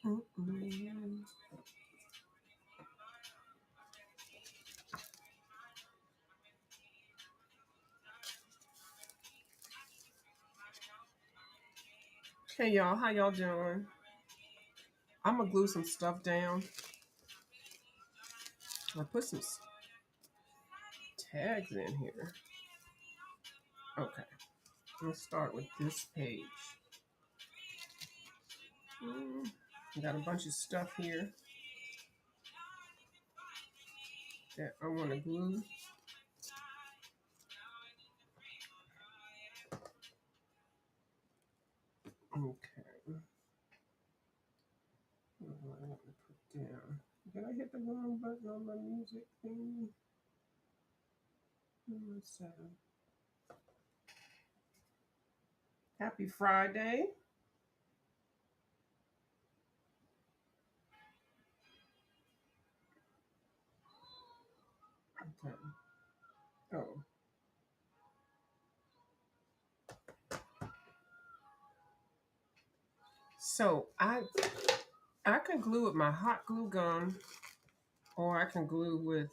Mm-mm. Hey y'all, how y'all doing? I'm gonna glue some stuff down. I put some tags in here. Okay, let's start with this page. Got a bunch of stuff here that I want to glue. Okay. What do I want to put down? Did I hit the wrong button on my music thing? Happy Friday. Okay. Oh. So I can glue with my hot glue gun, or I can glue with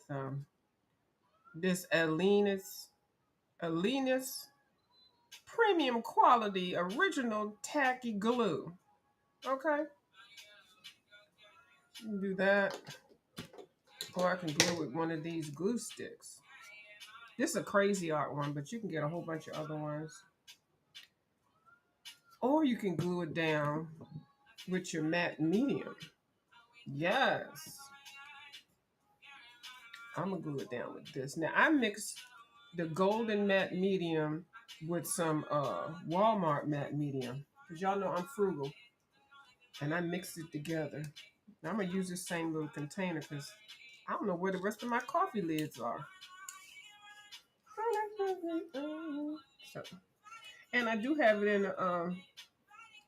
this Alina's premium quality original tacky glue. Okay, you can do that, or I can glue with one of these glue sticks. This is a crazy art one, but you can get a whole bunch of other ones. Or you can glue it down with your matte medium. Yes. I'm gonna glue it down with this. Now I mixed the golden matte medium with some Walmart matte medium. Because y'all know I'm frugal. And I mixed it together. Now I'm gonna use this same little container because I don't know where the rest of my coffee lids are. So, and I do have it in a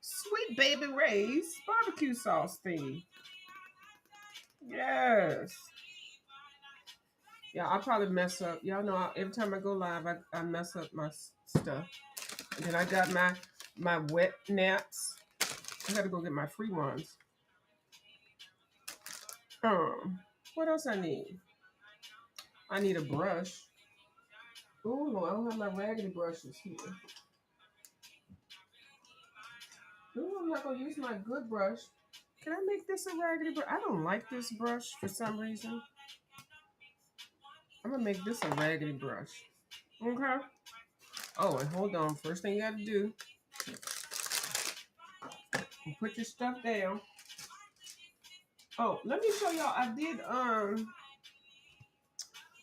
Sweet Baby Ray's barbecue sauce theme. Yes. Yeah, I'll probably mess up. Y'all know every time I go live, I mess up my stuff. And then I got my wet nats. I gotta go get my free ones. What else I need? I need a brush. Oh no, I don't have my raggedy brushes here. No, I'm not gonna use my good brush. Can I make this a raggedy brush? I don't like this brush for some reason. I'm gonna make this a raggedy brush. Okay. Oh, and hold on. First thing you gotta do, you put your stuff down. Oh, let me show y'all. I did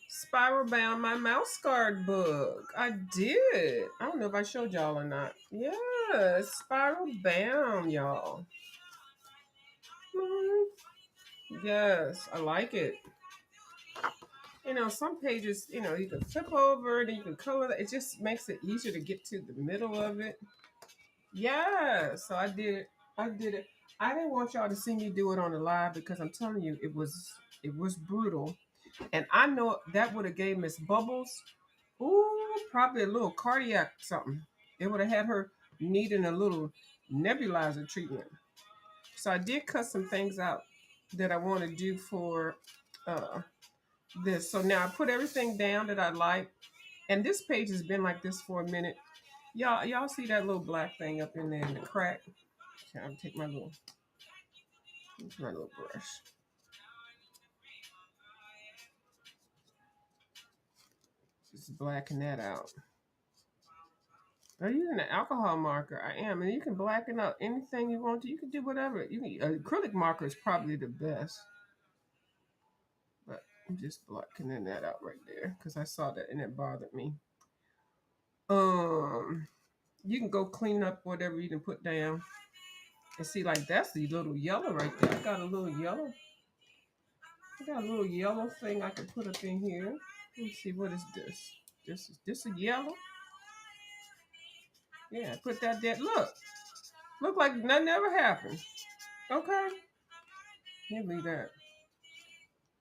spiral bound my mouse guard book. I did. I don't know if I showed y'all or not. Yeah, spiral bound, y'all. Yes, I like it. You know, some pages, you know, you can flip over and you can color it. It just makes it easier to get to the middle of it. Yeah, so I did it. I did it. I didn't want y'all to see me do it on the live because I'm telling you, it was brutal. And I know that would have gave Miss Bubbles, ooh, probably a little cardiac something. It would have had her needing a little nebulizer treatment. So I did cut some things out that I want to do for uh, this. So now I put everything down that I like. And this page has been like this for a minute. Y'all see that little black thing up in there in the crack? Okay, I'll take my little brush. Just blacken that out. I'm using an alcohol marker. I am, and you can blacken out anything you want to. You can do whatever. You can acrylic marker is probably the best, but I'm just blackening that out right there because I saw that and it bothered me. Um, you can go clean up whatever you can put down, and see like that's the little yellow right there. I got a little yellow. I got a little yellow thing I can put up in here. Let's see, what is this? This a yellow? Yeah, put that there. Look like nothing ever happened. Okay, give me that.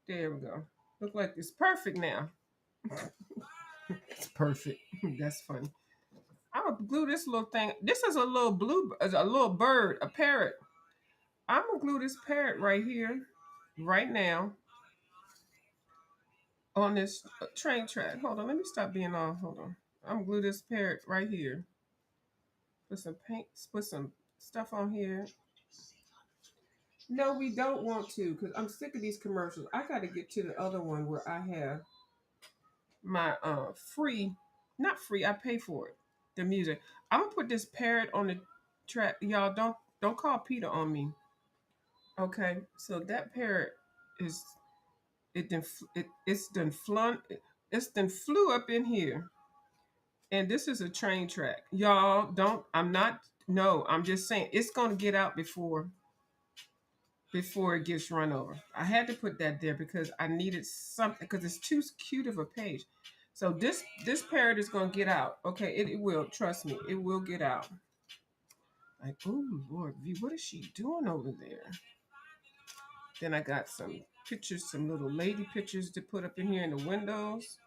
There we go. Look like it's perfect now. It's perfect. That's funny. I'm gonna glue this little thing. This is a little a little bird, a parrot. I'm gonna glue this parrot right here, right now, on this train track. Hold on, let me stop being on. Hold on. I'm gonna glue this parrot right here. Put some paint, put some stuff on here. No, we don't want to, because I'm sick of these commercials. I got to get to the other one where I have my free, not free, I pay for it. The music. I'm gonna put this parrot on the track. Y'all don't call Peter on me. Okay, so that parrot is it's done flun it's done flew up in here, and this is a train track. Y'all don't. I'm not. No, I'm just saying it's gonna get out before it gets run over. I had to put that there because I needed something because it's too cute of a page. So this parrot is gonna get out. Okay, it will. Trust me, it will get out. Like, oh Lord, V, what is she doing over there? Then I got some pictures, some little lady pictures to put up in here in the windows.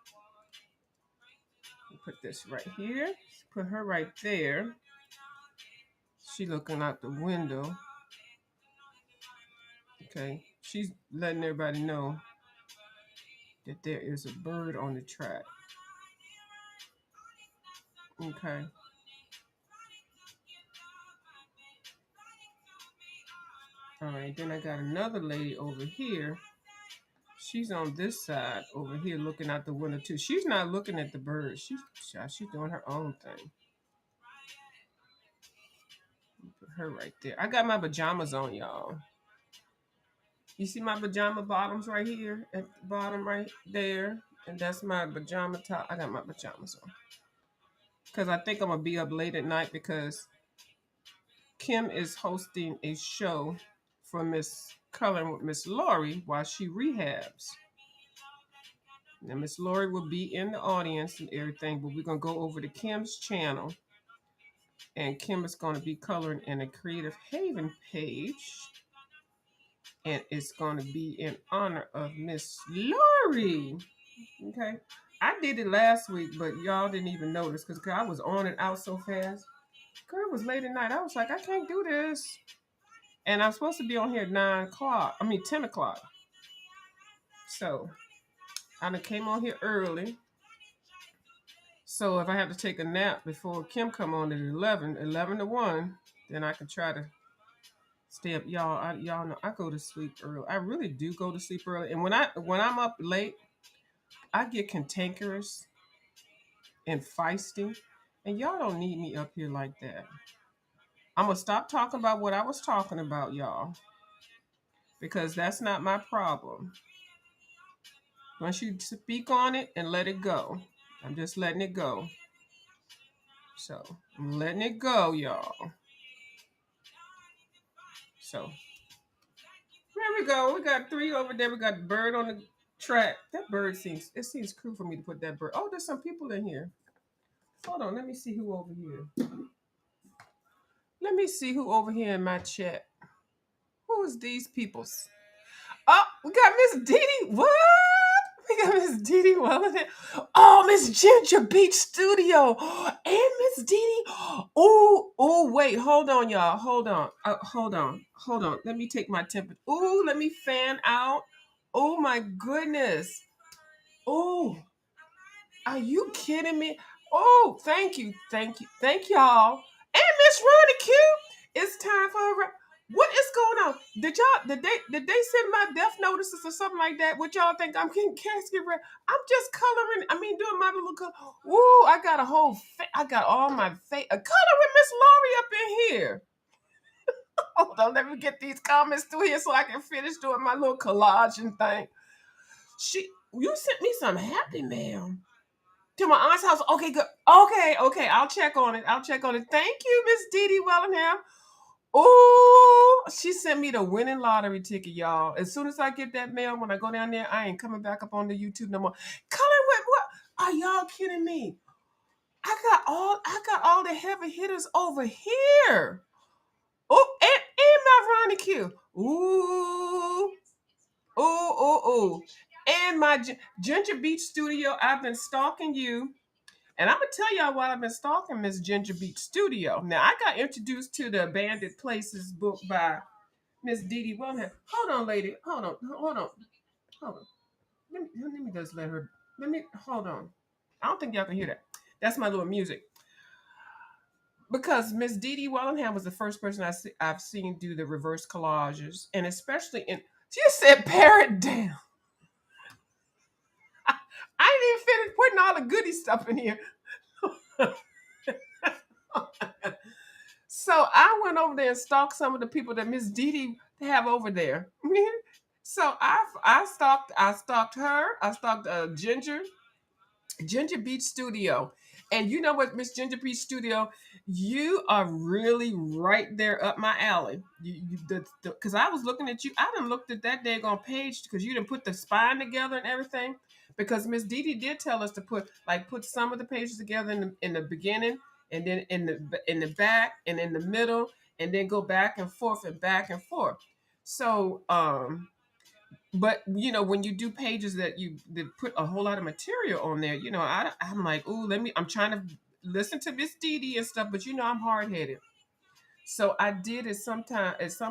Put this right here. Put her right there. She looking out the window. Okay, she's letting everybody know that there is a bird on the track. Okay. All right, then I got another lady over here. She's on this side over here looking out the window too. She's not looking at the bird. She's doing her own thing. Put her right there. I got my pajamas on, y'all. You see my pajama bottoms right here at the bottom right there? And that's my pajama top. I got my pajamas on. Because I think I'm going to be up late at night because Kim is hosting a show for Miss Coloring with Miss Lori while she rehabs. Now, Miss Lori will be in the audience and everything, but we're going to go over to Kim's channel. And Kim is going to be coloring in a Creative Haven page. And it's going to be in honor of Miss Lori. Okay. I did it last week, but y'all didn't even notice because I was on and out so fast. Girl, it was late at night. I was like, I can't do this. And I'm supposed to be on here at 10 o'clock. So I done came on here early. So if I have to take a nap before Kim come on at 11 to 1, then I can try to stay up. Y'all know I go to sleep early. I really do go to sleep early. And when I'm up late, I get cantankerous and feisty. And y'all don't need me up here like that. I'm going to stop talking about what I was talking about, y'all. Because that's not my problem. Once you speak on it and let it go. I'm just letting it go. So, I'm letting it go, y'all. So, there we go. We got 3 over there. We got the bird on the track. That bird seems cool for me to put that bird. Oh, there's some people in here. Hold on. Let me see who over here. Let me see who over here in my chat. Who is these peoples? Oh, we got Miss Dee Dee. What? We got Miss Dee Dee Wellington. Oh, Miss Ginger Beach Studio. And Miss Dee Dee. Oh, wait. Hold on, y'all. Hold on. Let me take my temperature. Oh, let me fan out. Oh, my goodness. Oh, are you kidding me? Oh, thank you. Thank y'all. And Miss Ronnie Q. It's time for her. What is going on? Did they send my death notices or something like that? What y'all think I'm getting casket ready? I'm just coloring. Doing my little color. Ooh, I got I got all my face. Coloring Miss Lori up in here. Hold on, let me get these comments through here so I can finish doing my little collaging thing. You sent me some happy mail to my aunt's house. Okay, good. Okay. I'll check on it. Thank you, Miss Dee Dee Wellingham. Oh, she sent me the winning lottery ticket, y'all. As soon as I get that mail, when I go down there, I ain't coming back up on the YouTube no more. Color with what? Are y'all kidding me? I got all the heavy hitters over here. Oh, and my Ronnie Q. Ooh. And my Ginger Beach Studio. I've been stalking you. And I'm going to tell y'all why I've been stalking Miss Ginger Beach Studio. Now, I got introduced to the Abandoned Places book by Miss Dee Dee Wellham. Hold on, lady. Hold on. Hold on. Hold on. Let me just let her. Let me hold on. I don't think y'all can hear that. That's my little music. Because Miss Dee Dee Wellingham was the first person I've seen do the reverse collages, and especially in. She just said pare it down. I didn't even finish putting all the goody stuff in here. So I went over there and stalked some of the people that Miss Dee Dee have over there. So I stalked her. I stalked Ginger Beach Studio. And you know what, Miss Ginger Beach Studio, you are really right there up my alley. Because I was looking at you, I done looked at that daggone page because you didn't put the spine together and everything. Because Miss Dee Dee did tell us to put some of the pages together in the beginning, and then in the back and in the middle, and then go back and forth and back and forth. So but when you do pages that put a whole lot of material on there, I'm like, ooh, I'm trying to listen to Miss Dee Dee and stuff, but I'm hard-headed. So I did at some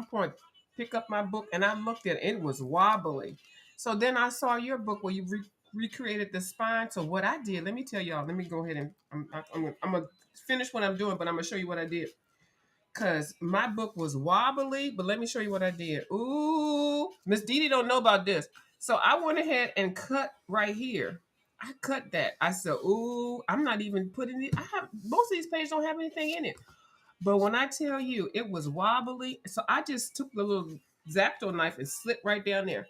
point pick up my book, and I looked at it. It was wobbly. So then I saw your book where you recreated the spine. So what I did, let me tell y'all, let me go ahead and I'm gonna finish what I'm doing, but I'm gonna show you what I did. Cause my book was wobbly, but let me show you what I did. Ooh, Miss Dee Dee don't know about this. So I went ahead and cut right here. I cut that. I said, ooh, I'm not even putting it. I have most of these pages don't have anything in it. But when I tell you it was wobbly, so I just took the little Zapto knife and slit right down there.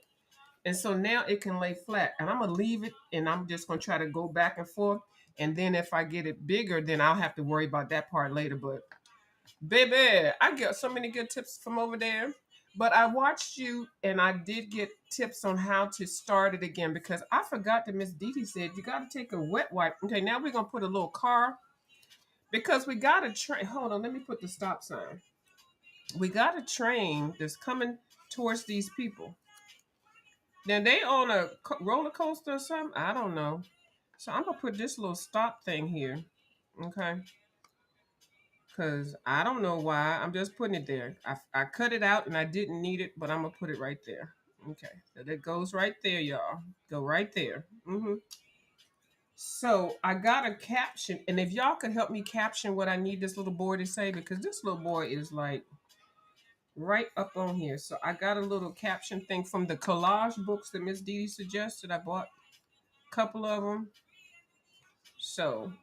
And so now it can lay flat. And I'm gonna leave it, and I'm just gonna try to go back and forth. And then if I get it bigger, then I'll have to worry about that part later. But baby, I get so many good tips from over there. But I watched you, and I did get tips on how to start it again, because I forgot that Miss Dee Dee said you got to take a wet wipe. Okay, now we're going to put a little car, because we got a train. Hold on, let me put the stop sign. We got a train that's coming towards these people. Then they on a roller coaster or something? I don't know. So I'm going to put this little stop thing here. Okay. Because I don't know why. I'm just putting it there. I cut it out and I didn't need it, but I'm going to put it right there. Okay. So that goes right there, y'all. Go right there. So I got a caption. And if y'all could help me caption what I need this little boy to say, because this little boy is like right up on here. So I got a little caption thing from the collage books that Miss Dee Dee suggested. I bought a couple of them. So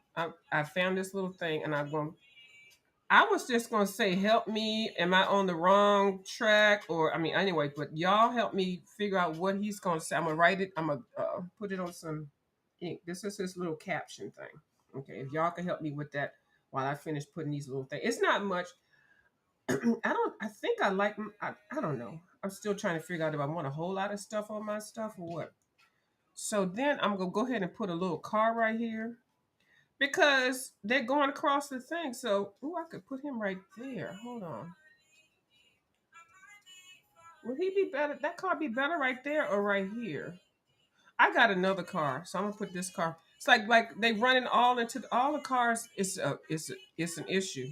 I found this little thing, and I'm going to I was just gonna say, help me. Am I on the wrong track? Or I mean, anyway, but y'all help me figure out what he's gonna say. I'm gonna write it. I'm gonna put it on some ink. This is his little caption thing. Okay, if y'all can help me with that while I finish putting these little things. It's not much. I don't. I think I like. I don't know. I'm still trying to figure out if I want a whole lot of stuff on my stuff or what. So then I'm gonna go ahead and put a little car right here, because they're going across the thing. So, ooh, I could put him right there. Hold on. Would he be better? That car be better right there or right here? I got another car, so I'm gonna put this car. It's like they running all the cars. It's an issue.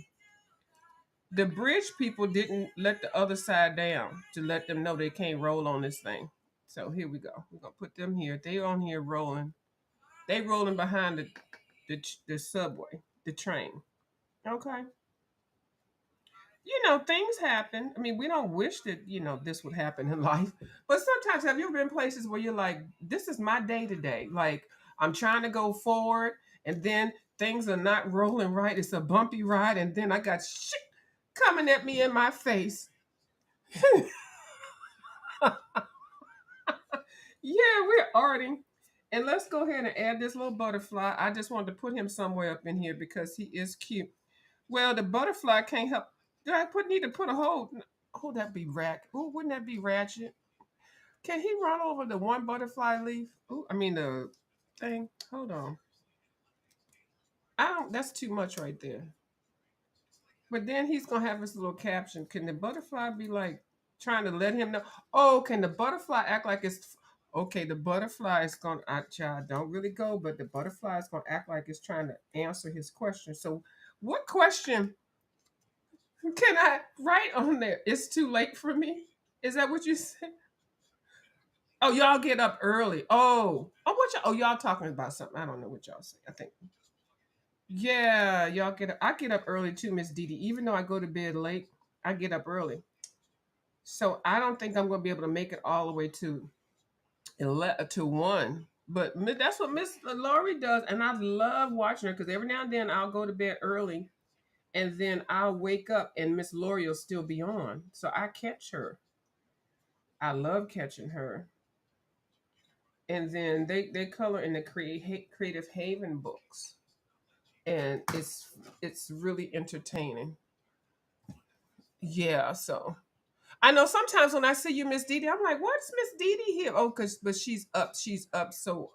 The bridge people didn't let the other side down to let them know they can't roll on this thing. So here we go. We're gonna put them here. They on here rolling. They rolling behind the subway, the train. Okay. Things happen. I mean, we don't wish that, this would happen in life. But sometimes, have you ever been places where you're like, this is my day to day? Like, I'm trying to go forward, and then things are not rolling right. It's a bumpy ride, and then I got shit coming at me in my face. Yeah, we're arting. And let's go ahead and add this little butterfly. I just wanted to put him somewhere up in here because he is cute. Well, the butterfly can't help. Do I need to put a hold? Oh, that'd be ratchet. Oh, wouldn't that be ratchet? Can he run over the one butterfly leaf? Oh, I mean the thing. Hold on. I don't. That's too much right there. But then he's gonna have his little caption. Can the butterfly be like trying to let him know? Oh, can the butterfly act like it's okay? The butterfly is gonna. Child, don't really go, but the butterfly is gonna act like it's trying to answer his question. So, what question can I write on there? It's too late for me. Is that what you said? Oh, y'all get up early. What y'all? Oh, y'all talking about something? I don't know what y'all say. I think. Yeah, y'all get up. I get up early too, Miss Didi. Even though I go to bed late, I get up early. So I don't think I'm gonna be able to make it all the way to 11 to 1. But that's what Miss Laurie does, and I love watching her because every now and then I'll go to bed early, and then I'll wake up and Miss Laurie will still be on, so I catch her. I love catching her. And then they color in the Creative Haven books, and it's really entertaining. Yeah, so I know sometimes when I see you, Miss Didi, I'm like, what's Miss Didi here? Oh, cause but she's up. She's up so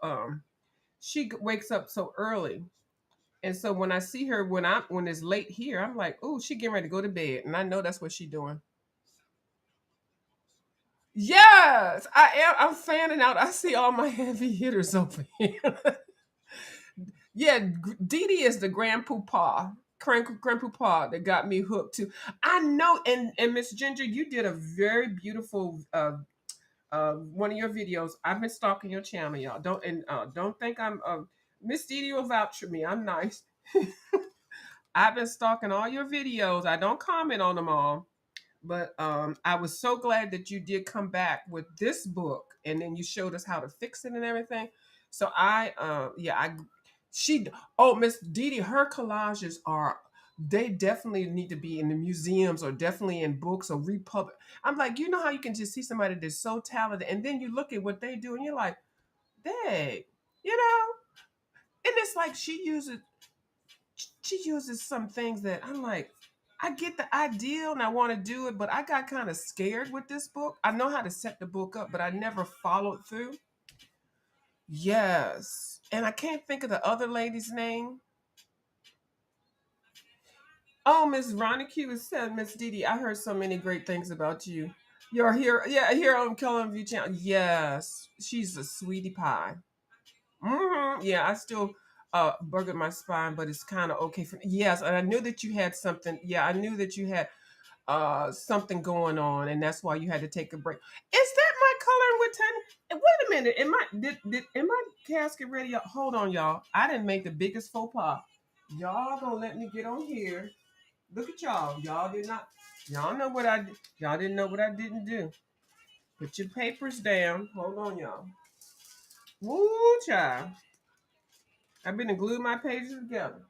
wakes up so early. And so when I see her when it's late here, I'm like, oh, she getting ready to go to bed. And I know that's what she doing. Yes, I am. I'm fanning out. I see all my heavy hitters over here. Yeah, Dee Dee is the grandpapa that got me hooked too. I know, and Miss Ginger, you did a very beautiful one of your videos. I've been stalking your channel, y'all. Don't think I'm Miss Dee Dee will vouch for me. I'm nice. I've been stalking all your videos. I don't comment on them all, but I was so glad that you did come back with this book, and then you showed us how to fix it and everything. So yeah, she, oh, Miss Dee Dee, her collages are, they definitely need to be in the museums or definitely in books or republic. I'm like, you know how you can just see somebody that's so talented, and then you look at what they do, and you're like, dang, you know, and it's like she uses some things that I'm like, I get the ideal and I want to do it, but I got kind of scared with this book. I know how to set the book up, but I never followed through. Yes. And I can't think of the other lady's name. Oh, Miss Ronnie Q said, Miss Didi, I heard so many great things about you. You're here, yeah, here on Killing View Channel. Yes, she's a sweetie pie. Yeah, I still burger my spine, but it's kind of okay for me. Yes, and I knew that you had something. Yeah, I knew that you had something going on, and that's why you had to take a break. Is that my coloring with Tanya? Wait a minute, am my casket ready? Hold on, y'all. I didn't make the biggest faux pas. Y'all gonna let me get on here. Look at y'all. Y'all did not. Y'all know what I did. Y'all didn't know what I didn't do. Put your papers down. Hold on, y'all. Woo, child. I've been to glue my pages together.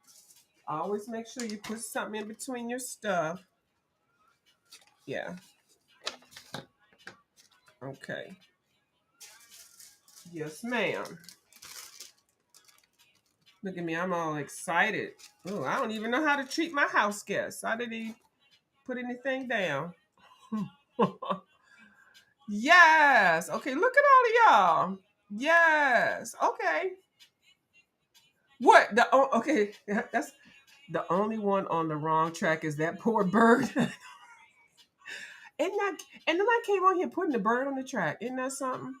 Always make sure you put something in between your stuff. Yeah. Okay. Yes, ma'am. Look at me. I'm all excited. Oh, I don't even know how to treat my house guests. I didn't even put anything down. Yes. Okay. Look at all of y'all. Yes. Okay. What? Okay. That's the only one on the wrong track is that poor bird. And that, and then I came on here putting the bird on the track. Isn't that something?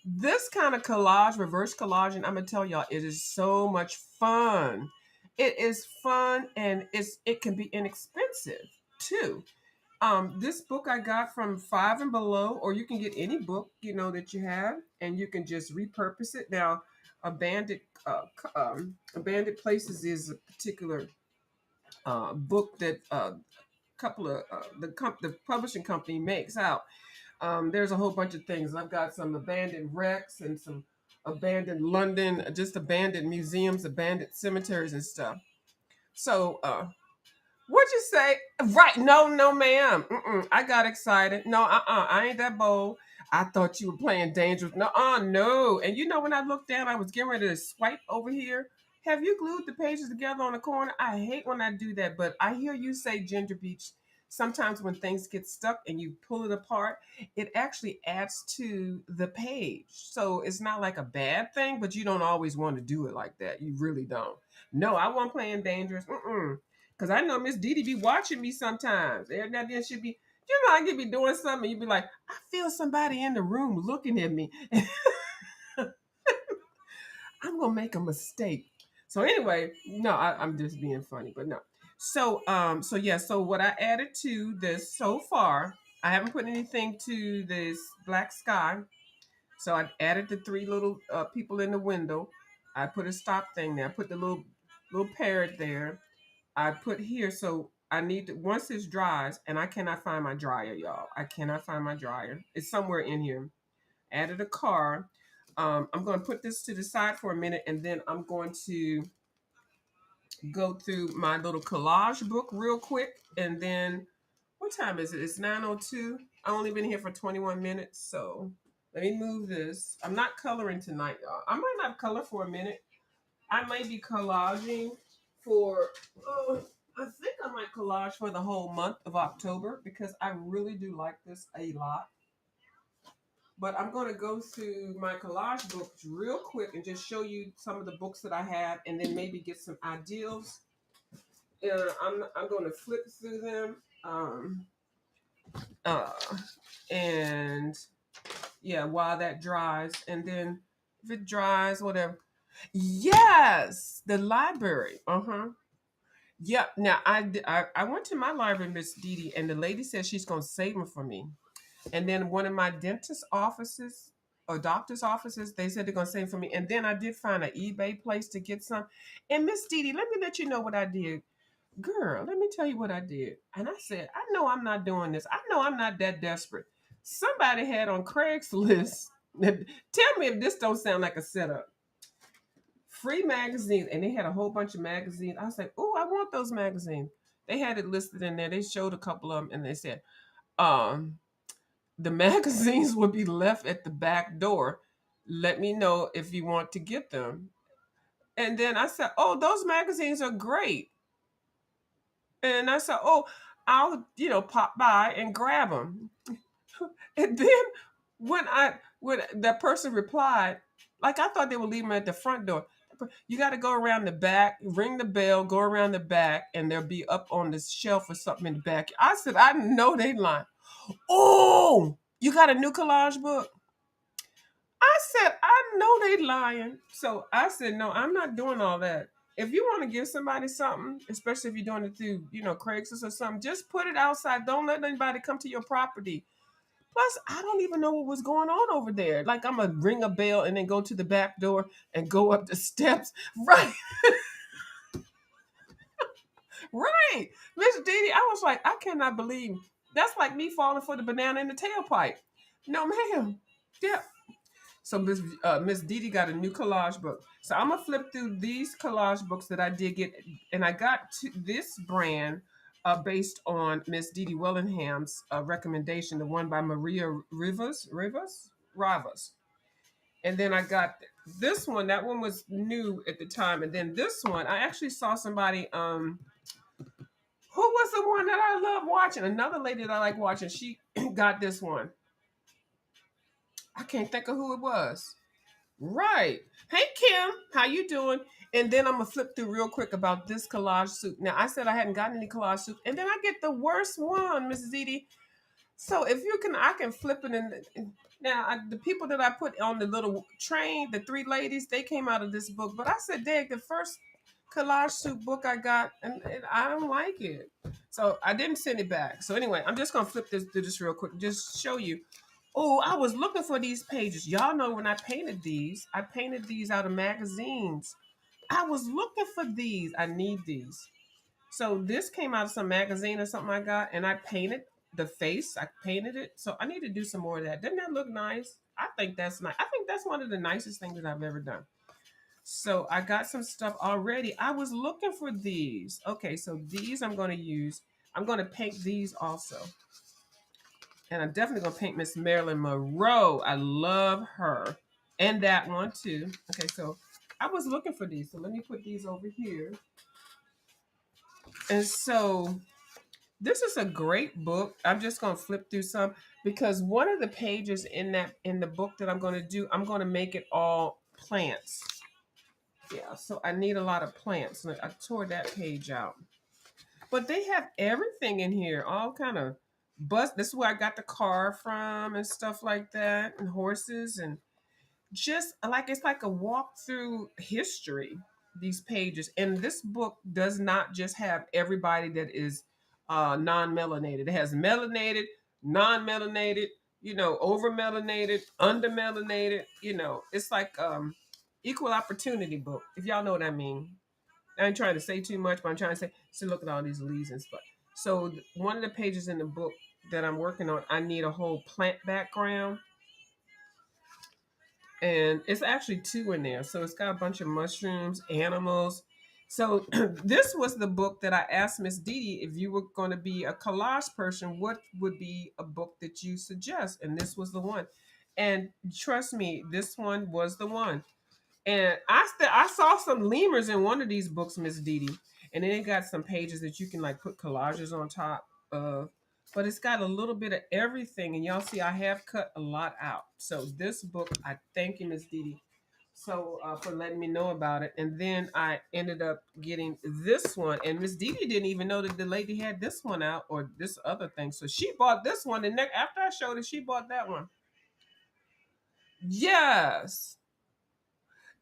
This kind of collage, reverse collage, and I'm gonna tell y'all, it is so much fun. It is fun, and it can be inexpensive too. This book I got from Five and Below, or you can get any book that you have, and you can just repurpose it. Now, Abandoned Places is a particular book that couple of the publishing company makes out. There's a whole bunch of things. I've got some abandoned wrecks and some abandoned London, just abandoned museums, abandoned cemeteries and stuff. So, what'd you say? Right? No, no, ma'am. I got excited. No, I ain't that bold. I thought you were playing dangerous. No, no. And when I looked down, I was getting ready to swipe over here. Have you glued the pages together on the corner? I hate when I do that, but I hear you say, Ginger Beach, sometimes when things get stuck and you pull it apart, it actually adds to the page. So it's not like a bad thing, but you don't always want to do it like that. You really don't. No, I wasn't playing dangerous. Because I know Miss Didi be watching me sometimes. Every now and then she'd be, I could be doing something. You'd be like, I feel somebody in the room looking at me. I'm going to make a mistake. So anyway, no, I'm just being funny, but no. So yeah, so what I added to this so far, I haven't put anything to this black sky. So I added the three little people in the window. I put a stop thing there. I put the little parrot there. I put here, so I need to, once this dries, and I cannot find my dryer, y'all. I cannot find my dryer. It's somewhere in here. Added a car. I'm going to put this to the side for a minute, and then I'm going to go through my little collage book real quick, and then what time is it? It's 9:02. I've only been here for 21 minutes, so let me move this. I'm not coloring tonight, y'all. I might not color for a minute. I might be collaging for, oh, I think I might collage for the whole month of October because I really do like this a lot. But I'm going to go through my collage books real quick and just show you some of the books that I have and then maybe get some ideas. I'm going to flip through them. Uh, and yeah, while that dries. And then if it dries, whatever. Yes, the library. Uh-huh. Yep. Now I went to my library, Miss Dee Dee, and the lady said she's gonna save them for me. And then one of my dentist offices or doctor's offices, they said they're gonna save for me. And then I did find an eBay place to get some. And Miss Dee Dee, let me let you know what I did. Girl, let me tell you what I did. And I said, I know I'm not doing this. I know I'm not that desperate. Somebody had on Craigslist. Tell me if this don't sound like a setup. Free magazines, and they had a whole bunch of magazines. I was like, oh, I want those magazines. They had it listed in there. They showed a couple of them, and they said, um, the magazines will be left at the back door. Let me know if you want to get them. And then I said, oh, those magazines are great. And I said, oh, I'll, pop by and grab them. And then when that person replied, like I thought they would leave them at the front door. You got to go around the back, ring the bell, go around the back, and they'll be up on the shelf or something in the back. I said, I know they lying. Oh, you got a new collage book? I said, I know they lying. So I said, no, I'm not doing all that. If you want to give somebody something, especially if you're doing it through, Craigslist or something, just put it outside. Don't let anybody come to your property. Plus, I don't even know what was going on over there. Like, I'm gonna ring a bell and then go to the back door and go up the steps. Right, right. Miss Dee Dee, I was like, I cannot believe that's like me falling for the banana in the tailpipe. No, ma'am. Yeah. So Miss Dee Dee got a new collage book. So I'm gonna flip through these collage books that I did get, and I got this brand based on Miss Dee Dee Wellingham's recommendation, the one by Maria Rivas. And then I got this one. That one was new at the time, and then this one I actually saw somebody. Who was the one that I love watching? Another lady that I like watching. She got this one. I can't think of who it was. Right. Hey Kim, how you doing? And then I'm gonna flip through real quick about this collage suit. Now I said I hadn't gotten any collage suit, and then I get the worst one, Mrs. Edie. So if you can, I can flip it. And now the people that I put on the little train, the three ladies, they came out of this book. But I said, Dad, the first collage suit book I got, and I don't like it. So I didn't send it back. So anyway, I'm just gonna flip this through this real quick, just show you. Oh, I was looking for these pages. Y'all know when I painted these out of magazines. I was looking for these. I need these. So this came out of some magazine or something I got, and I painted the face. I painted it. So I need to do some more of that. Doesn't that look nice? I think that's nice. I think that's one of the nicest things that I've ever done. So I got some stuff already. I was looking for these. Okay, so these I'm going to use. I'm going to paint these also. And I'm definitely going to paint Miss Marilyn Monroe. I love her. And that one too. Okay, so I was looking for these. So let me put these over here. And so this is a great book. I'm just going to flip through some because one of the pages in the book that I'm going to do, I'm going to make it all plants. Yeah, so I need a lot of plants. I tore that page out. But they have everything in here, all kind of bus. This is where I got the car from and stuff like that, and horses, and just like it's like a walk through history. these pages. And this book does not just have everybody that is non-melanated. It has melanated, non-melanated, over melanated, under melanated. It's like equal opportunity book, if y'all know what I mean. I ain't trying to say too much, but I'm trying to say, so look at all these leaves and stuff. So one of the pages in the book that I'm working on, I need a whole plant background, and it's actually two in there. So it's got a bunch of mushrooms, animals. So this was the book that I asked Miss Dee Dee, if you were going to be a collage person, what would be a book that you suggest? And this was the one. And trust me, this one was the one. And I saw some lemurs in one of these books, Miss Dee Dee, and then it got some pages that you can like put collages on top of. But it's got a little bit of everything, and y'all see I have cut a lot out. So this book, I thank you, Miss Dee Dee, so for letting me know about it. And then I ended up getting this one, and Miss Dee Dee didn't even know that the lady had this one out or this other thing. So she bought this one, and after I showed her, she bought that one. Yes.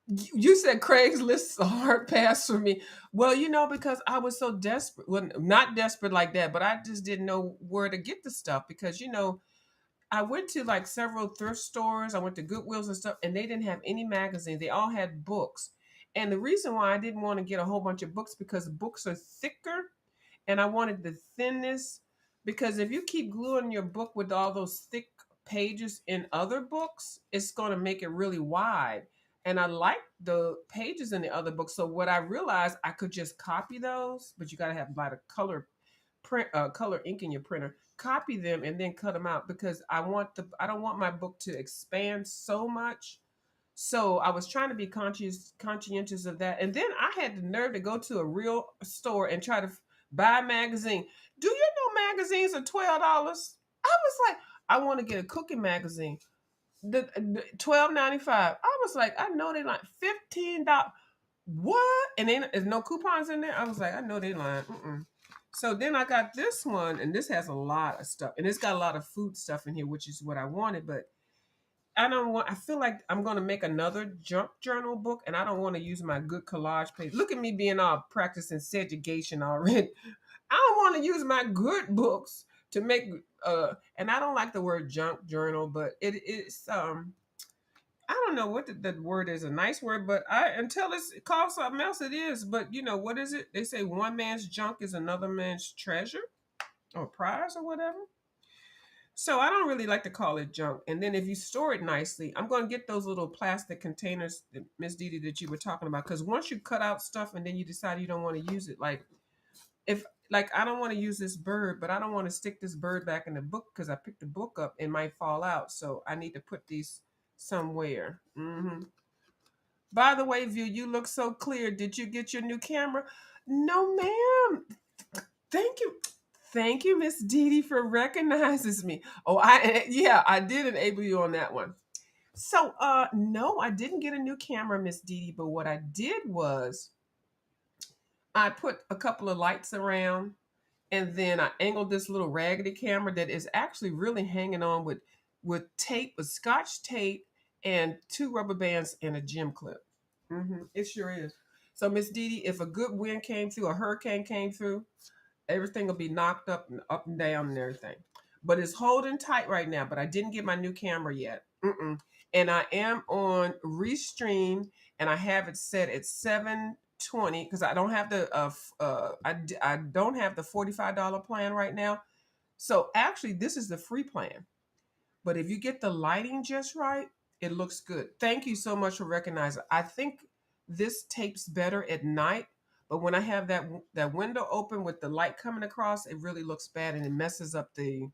You said Craigslist is a hard pass for me. Well, because I was so desperate. Well, not desperate like that, but I just didn't know where to get the stuff because, I went to like several thrift stores. I went to Goodwills and stuff, and they didn't have any magazines. They all had books. And the reason why I didn't want to get a whole bunch of books because books are thicker and I wanted the thinness, because if you keep gluing your book with all those thick pages in other books, it's going to make it really wide. And I like the pages in the other books. So what I realized, I could just copy those, but you got to have a lot of color ink in your printer. Copy them and then cut them out, because I don't want my book to expand so much. So I was trying to be conscientious of that. And then I had the nerve to go to a real store and try to buy a magazine. Do you know magazines are $12? I was like, I want to get a cooking magazine. The $12.95. I was like, I know they like $15. What? And then there's no coupons in there. I was like, I know they lying. Mm-mm. So then I got this one, and this has a lot of stuff, and it's got a lot of food stuff in here, which is what I wanted. But I feel like I'm going to make another junk journal book, and I don't want to use my good collage page. Look at me being all practicing segregation already. I don't want to use my good books to make, and I don't like the word junk journal, but it's, I don't know what the word is, a nice word, but until it's called something else, it is. But what is it? They say one man's junk is another man's treasure or prize or whatever. So I don't really like to call it junk. And then if you store it nicely, I'm going to get those little plastic containers, Miss Dee Dee, that you were talking about. Because once you cut out stuff and then you decide you don't want to use it, like if I don't want to use this bird, but I don't want to stick this bird back in the book because I picked the book up and might fall out. So I need to put these somewhere. By the way, View, you look so clear. Did you get your new camera? No, ma'am. Thank you. Thank you, Miss Dee Dee, for recognizes me. Oh, I did enable you on that one. So no, I didn't get a new camera, Miss Dee Dee, but what I did was I put a couple of lights around, and then I angled this little raggedy camera that is actually really hanging on with tape, with scotch tape, and two rubber bands and a gym clip. It sure is. So Miss Dee Dee, if a good wind came through, a hurricane came through, everything will be knocked up and down and everything. But it's holding tight right now. But I didn't get my new camera yet. And I am on Restream, and I have it set at 720 because I don't have I don't have the $45 plan right now. So actually, this is the free plan. But if you get the lighting just right, it looks good. Thank you so much for recognizing. I think this tapes better at night, but when I have that window open with the light coming across, it really looks bad and it messes up the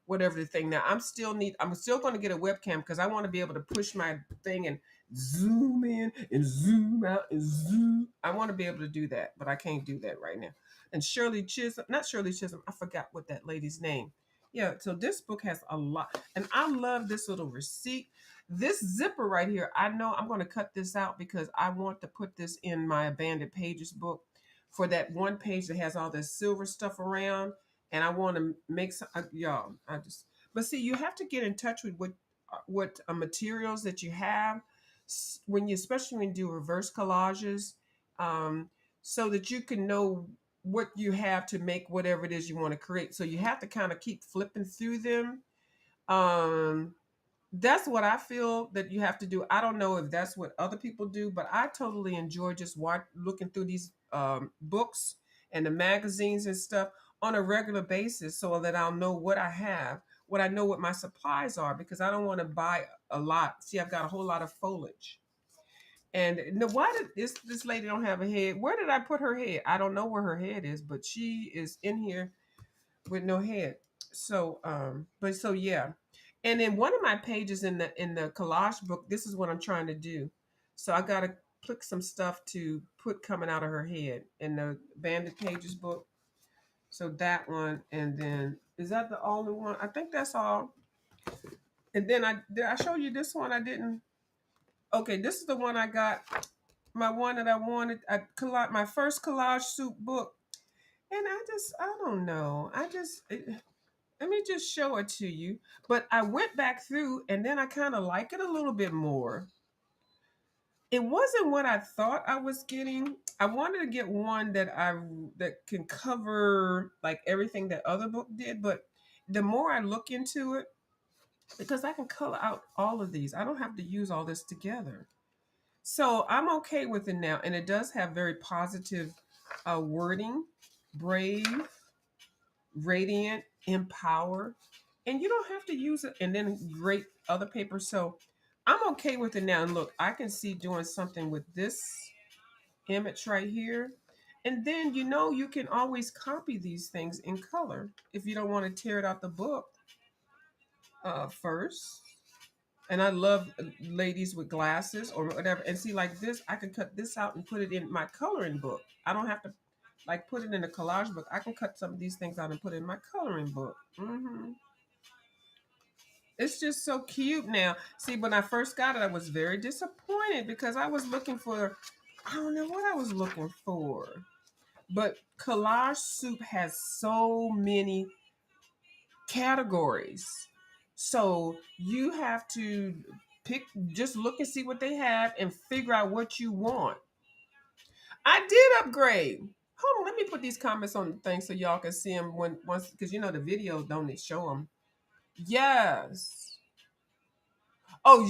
whatever the thing. Now I'm still going to get a webcam because I want to be able to push my thing and zoom in and zoom out and zoom. I want to be able to do that, but I can't do that right now. And Shirley Chisholm, not Shirley Chisholm, I forgot what that lady's name. Yeah, so this book has a lot, and I love this little receipt. This zipper right here, I know I'm going to cut this out because I want to put this in my abandoned pages book for that one page that has all this silver stuff around, and I want to make some, y'all. But see, you have to get in touch with what materials that you have when you, especially when you do reverse collages. um, so that you can know what you have to make whatever it is you want to create. So you have to kind of keep flipping through them. Um, that's what I feel that you have to do. I don't know if that's what other people do, but I totally enjoy just looking through these books and the magazines and stuff on a regular basis so that I'll know what I have, what I know what my supplies are, because I don't want to buy a lot. See, I've got a whole lot of foliage. And no, why did this lady don't have a head? Where did I put her head? I don't know where her head is, but she is in here with no head. So but so yeah. And in one of my pages in the collage book, this is what I'm trying to do. So I gotta click some stuff to put coming out of her head in the banded pages book. So that one, and then is that the only one? I think that's all. And then did I show you this one? I didn't. Okay, this is the one I got. My one that I wanted. My first collage soup book. And I don't know. Let me just show it to you. But I went back through and then I kind of like it a little bit more. It wasn't what I thought I was getting. I wanted to get one that can cover like everything that other book did, but the more I look into it, because I can color out all of these, I don't have to use all this together. So I'm okay with it now, and it does have very positive wording: brave, radiant, empower, and you don't have to use it. And then great other paper. So I'm okay with it now. And look, I can see doing something with this image right here. And then you can always copy these things in color if you don't want to tear it out the book first. And I love ladies with glasses or whatever. And see, like this, I can cut this out and put it in my coloring book. I don't have to like put it in a collage book. I can cut some of these things out and put it in my coloring book. It's just so cute now. See, when I first got it, I was very disappointed because I was looking for, I don't know what I was looking for. But Collage Soup has so many categories. So you have to just look and see what they have and figure out what you want. I did upgrade. Hold on, let me put these comments on the thing so y'all can see them once, because the videos don't they show them. Yes. Oh,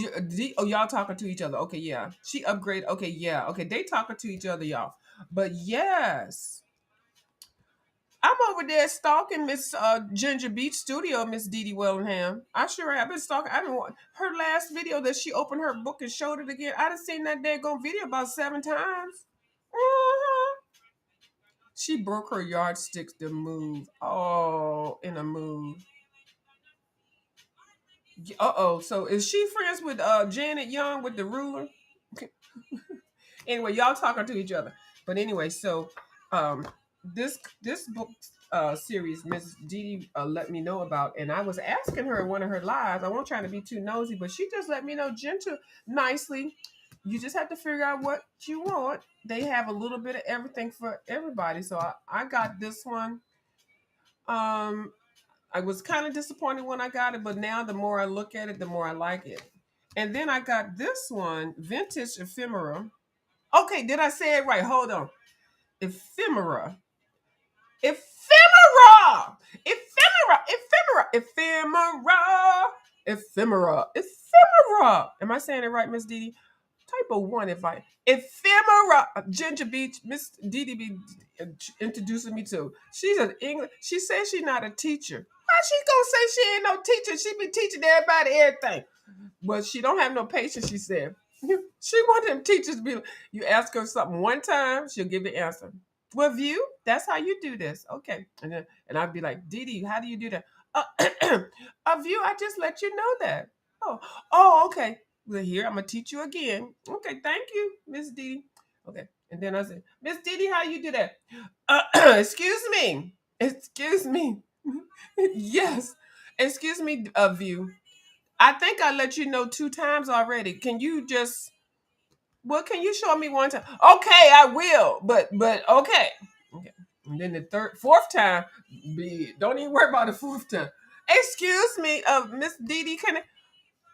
y'all talking to each other. Okay, yeah. She upgraded. Okay, yeah. Okay, they talking to each other, y'all. But yes, I'm over there stalking Miss Ginger Beach Studio, Miss Dee Dee Wellingham. I sure have been stalking. Her last video that she opened her book and showed it again. I done seen that daggone video about 7 times. Mhm. She broke her yardsticks to move. Oh, in a move. Uh-oh. So is she friends with Janet Young with the ruler? Anyway, y'all talking to each other. But anyway, so um this book series Miss Dee Dee let me know about, and I was asking her in one of her lives. I won't try to be too nosy, but she just let me know gentle, nicely. You just have to figure out what you want. They have a little bit of everything for everybody. So I got this one. Um, I was kind of disappointed when I got it, but now the more I look at it, the more I like it. And then I got this one, Vintage Ephemera. Okay, did I say it right? Hold on. Ephemera. Ephemera. Ephemera. Ephemera. Ephemera. Ephemera. Ephemera. Am I saying it right, Miss Dee Dee? Type of one if I ephemera. Ginger Beach, Miss Dee Dee be introducing me to. She's an English. She says she's not a teacher. How she gonna say she ain't no teacher? She be teaching everybody everything. But she don't have no patience, she said. She want them teachers to be you ask her something one time, she'll give the answer. Well, view, that's how you do this. Okay. And I'd be like, Dee Dee, how do you do that? A view, I just let you know that. Oh, okay. Well, here, I'm gonna teach you again. Okay, thank you, Miss Dee Dee. Okay. And then I said, Miss Dee Dee, how you do that? Excuse me. Excuse me. Yes. Excuse me, view. I think I let you know 2 times already. Can you just can you show me one time? Okay, I will. But okay. Okay. And then the fourth time, don't even worry about the fourth time. Excuse me, Miss Dee Dee,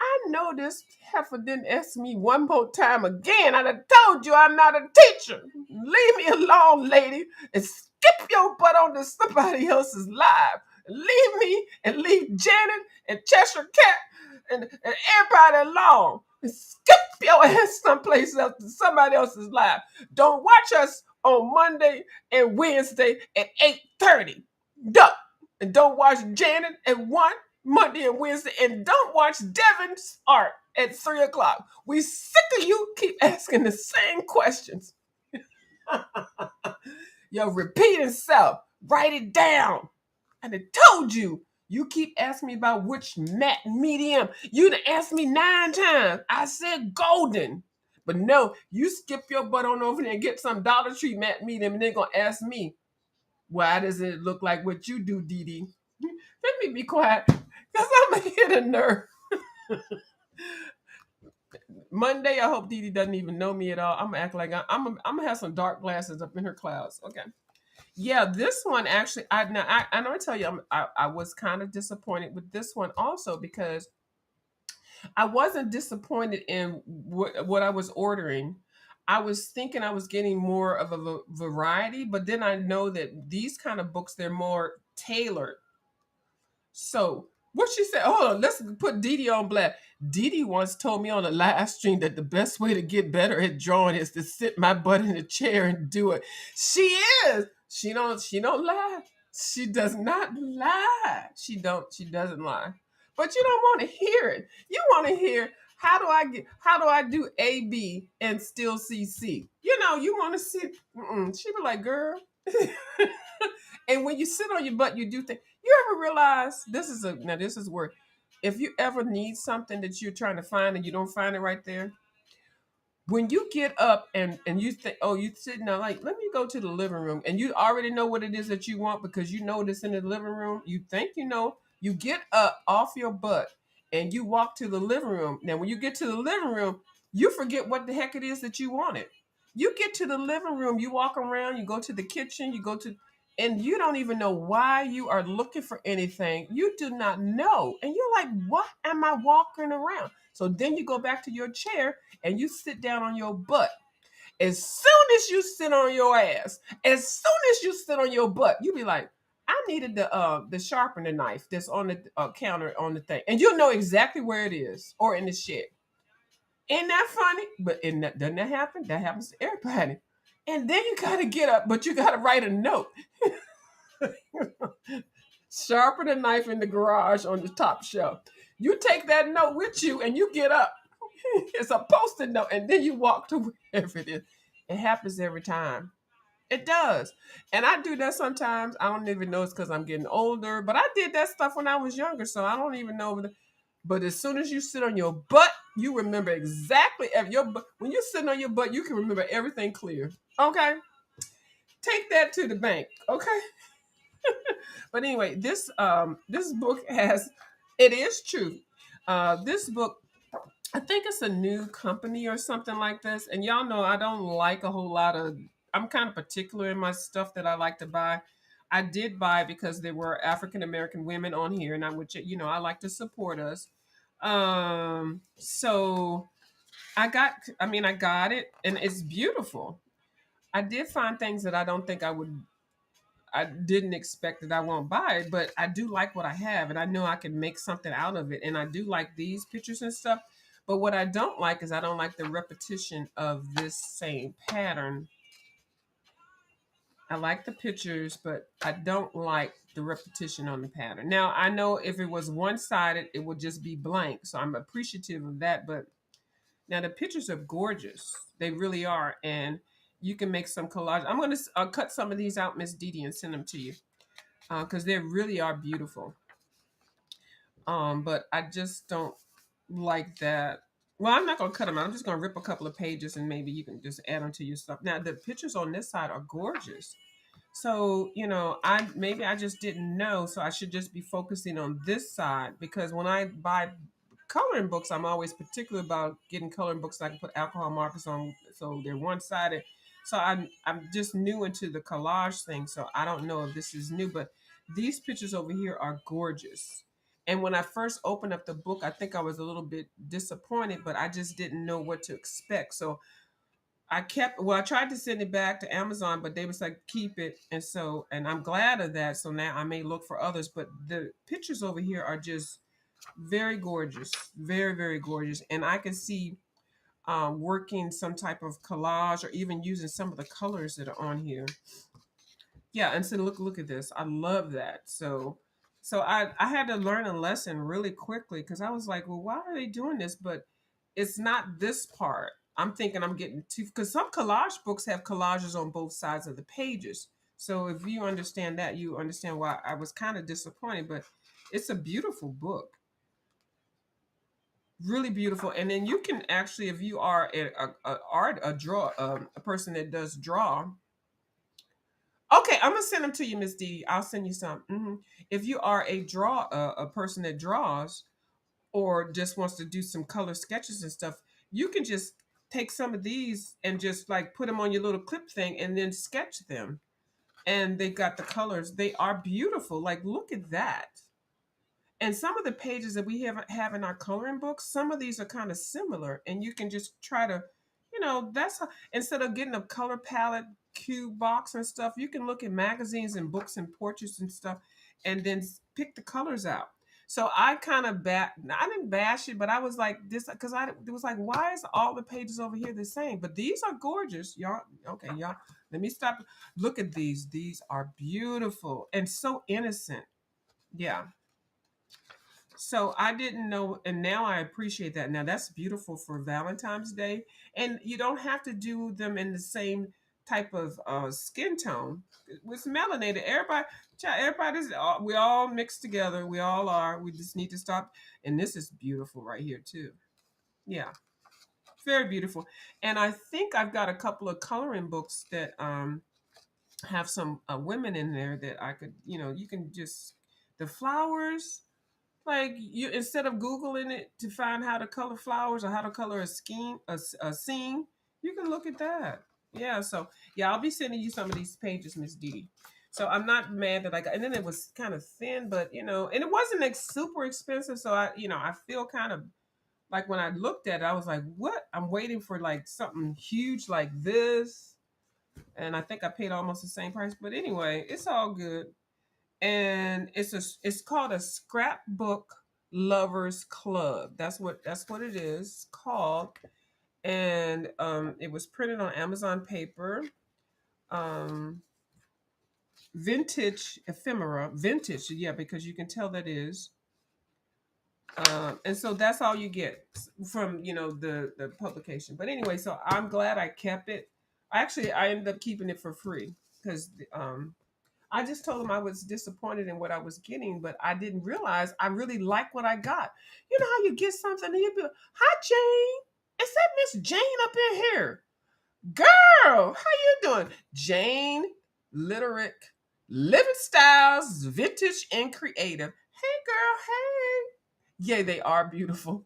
I know this heifer didn't ask me one more time again. I done told you I'm not a teacher. Leave me alone, lady, and skip your butt on to somebody else's live. Leave me and leave Janet and Cheshire Cat and everybody alone. And skip your ass someplace else to somebody else's live. Don't watch us on Monday and Wednesday at 8:30. Duck. And don't watch Janet at 1 Monday and Wednesday. And don't watch Devin's art at 3 o'clock. We sick of you keep asking the same questions. Yo, repeating self. Write it down. And I told you. You keep asking me about which matte medium. You done asked me 9 times. I said golden. But no, you skip your butt on over there and get some Dollar Tree matte medium and then gonna ask me, why does it look like what you do, Dee Dee? Let me be quiet, because I'm going to hit a nerve. Monday, I hope Dee Dee doesn't even know me at all. I'm going to act like I'm going to have some dark glasses up in her clouds. Okay. Yeah, this one actually, I know I tell you, I was kind of disappointed with this one also because I wasn't disappointed in what I was ordering. I was thinking I was getting more of a variety, but then I know that these kind of books, they're more tailored. So what she said, oh, let's put Dee Dee on blast. Dee Dee once told me on a live stream that the best way to get better at drawing is to sit my butt in a chair and do it. She is. She don't lie. She does not lie. She doesn't lie. But you don't want to hear it. You want to hear how do I do AB and still see C? You want to see. She be like, girl. And when you sit on your butt, you do things. You ever realize this is where if you ever need something that you're trying to find and you don't find it right there, when you get up and you think, oh, you sitting there like, let me go to the living room, and you already know what it is that you want because you know this in the living room. You think you get up off your butt and you walk to the living room. Now, when you get to the living room, you forget what the heck it is that you wanted. You get to the living room, you walk around, you go to the kitchen, and you don't even know why you are looking for anything. You do not know. And you're like, what am I walking around? So then you go back to your chair and you sit down on your butt. As soon as you sit on your ass, as soon as you sit on your butt, you be like, I needed the sharpener knife that's on the counter on the thing, and you'll know exactly where it is or in the shed. Ain't that funny? But doesn't that happen? That happens to everybody. And then you gotta get up, but you gotta write a note. Sharpen a knife in the garage on the top shelf. You take that note with you and you get up. It's a post-it note, and then you walk to wherever it is. It happens every time. It does. And I do that sometimes. I don't even know it's because I'm getting older, but I did that stuff when I was younger, so I don't even know. But as soon as you sit on your butt, you remember exactly your butt. When you're sitting on your butt, you can remember everything clear. Okay? Take that to the bank. Okay? But anyway, this book has it is true. This book, I think it's a new company or something like this. And y'all know I don't like a whole lot of I'm kind of particular in my stuff that I like to buy. I did buy because there were African American women on here, and I like to support us. So I got it, and it's beautiful. I did find things that I don't think I didn't expect that I won't buy it, but I do like what I have, and I know I can make something out of it. And I do like these pictures and stuff. But what I don't like is I don't like the repetition of this same pattern. I like the pictures, but I don't like the repetition on the pattern. Now, I know if it was one-sided, it would just be blank. So I'm appreciative of that. But now the pictures are gorgeous. They really are. And you can make some collage. I'm going to cut some of these out, Miss Dee Dee, and send them to you because they really are beautiful. But I just don't like that. Well, I'm not gonna cut them out. I'm just gonna rip a couple of pages and maybe you can just add them to your stuff. Now the pictures on this side are gorgeous. So, I just didn't know. So I should just be focusing on this side because when I buy coloring books, I'm always particular about getting coloring books that I can put alcohol markers on so they're one-sided. So I'm just new into the collage thing, so I don't know if this is new, but these pictures over here are gorgeous. And when I first opened up the book, I think I was a little bit disappointed, but I just didn't know what to expect. So I tried to send it back to Amazon, but they was like, keep it. And I'm glad of that. So now I may look for others, but the pictures over here are just very gorgeous, very, very gorgeous. And I can see working some type of collage or even using some of the colors that are on here. Yeah, and so look at this. I love that. So I had to learn a lesson really quickly because I was like, well, why are they doing this? But it's not this part. I'm thinking I'm getting too, because some collage books have collages on both sides of the pages. So if you understand that, you understand why I was kind of disappointed. But it's a beautiful book, really beautiful. And then you can actually, if you are a person that does draw. Okay, I'm gonna send them to you, Miss Dee. I'll send you some. If you are a person that draws or just wants to do some color sketches and stuff, you can just take some of these and just like put them on your little clip thing and then sketch them. And they got the colors. They are beautiful. Like, look at that. And some of the pages that we have in our coloring books, some of these are kind of similar, and you can just try to, that's how, instead of getting a color palette cube box and stuff, you can look at magazines and books and portraits and stuff, and then pick the colors out. So I didn't bash it, but I was like this because it was like, why is all the pages over here the same? But these are gorgeous, y'all. Okay, y'all. Let me stop. Look at these. These are beautiful and so innocent. Yeah. So I didn't know, and now I appreciate that. Now that's beautiful for Valentine's Day, and you don't have to do them in the same type of skin tone. With melanated, we all mixed together. We all are. We just need to stop. And this is beautiful right here too. Yeah, very beautiful. And I think I've got a couple of coloring books that have some women in there that I could, you can just the flowers, like, you instead of googling it to find how to color flowers or how to color a scene, you can look at that. Yeah, so yeah, I'll be sending you some of these pages, Miss Dee. So I'm not mad that I got, and then it was kind of thin, but and it wasn't like super expensive, so I feel kind of like when I looked at it, I was like, what? I'm waiting for like something huge like this, and I think I paid almost the same price, but anyway, it's all good. And it's called a scrapbook lovers club. That's what it is called. And it was printed on Amazon paper. um Vintage ephemera, vintage, yeah, because you can tell that is. And so that's all you get from the publication. But anyway, so I'm glad I kept it. I ended up keeping it for free because I just told him I was disappointed in what I was getting, but I didn't realize I really like what I got. You know how you get something and you be like, "Hi, Jane. Is that Miss Jane up in here? Girl, how you doing? Jane, literate, living styles, vintage and creative. Hey, girl, hey. Yay, they are beautiful.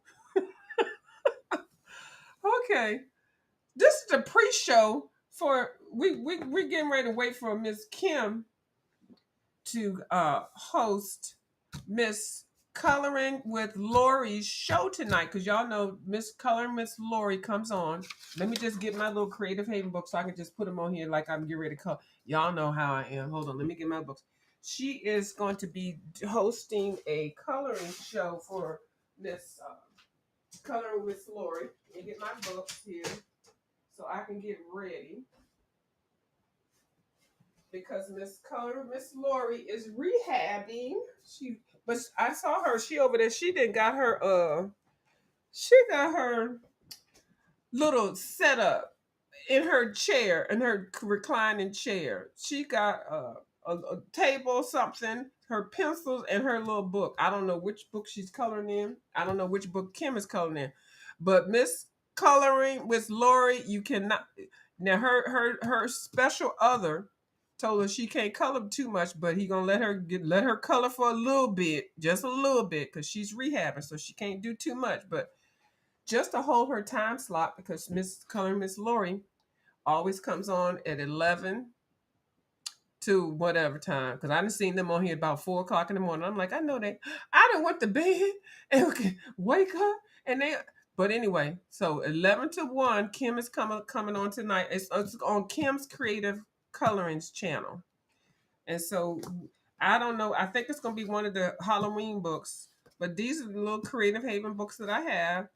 Okay, this is the pre-show for we're getting ready to wait for Miss Kim to host Miss Coloring with Lori's show tonight, because y'all know Miss Coloring Miss Lori comes on. Let me just get my little Creative Haven books so I can just put them on here like I'm getting ready to color. Y'all know how I am. Hold on, let me get my books. She is going to be hosting a coloring show for Miss Coloring with Lori. Let me get my books here so I can get ready, because Miss Lori is rehabbing. But I saw her. She over there. She got her little setup in her chair, in her reclining chair. She got a table, something, her pencils, and her little book. I don't know which book she's coloring in. I don't know which book Kim is coloring in, but Miss Coloring with Lori, you cannot. Now her special other told her she can't color too much, but he gonna let her color for a little bit, just a little bit, because she's rehabbing, so she can't do too much. But just to hold her time slot, because Miss Lori always comes on at 11 to whatever time, because I done seen them on here about 4 o'clock in the morning. I'm like, I know they. I done went to bed and okay, wake up and they. But anyway, so 11 to 1, Kim is coming on tonight. It's on Kim's Creative Colorings channel, and so I don't know. I think it's gonna be one of the Halloween books, but these are the little Creative Haven books that I have.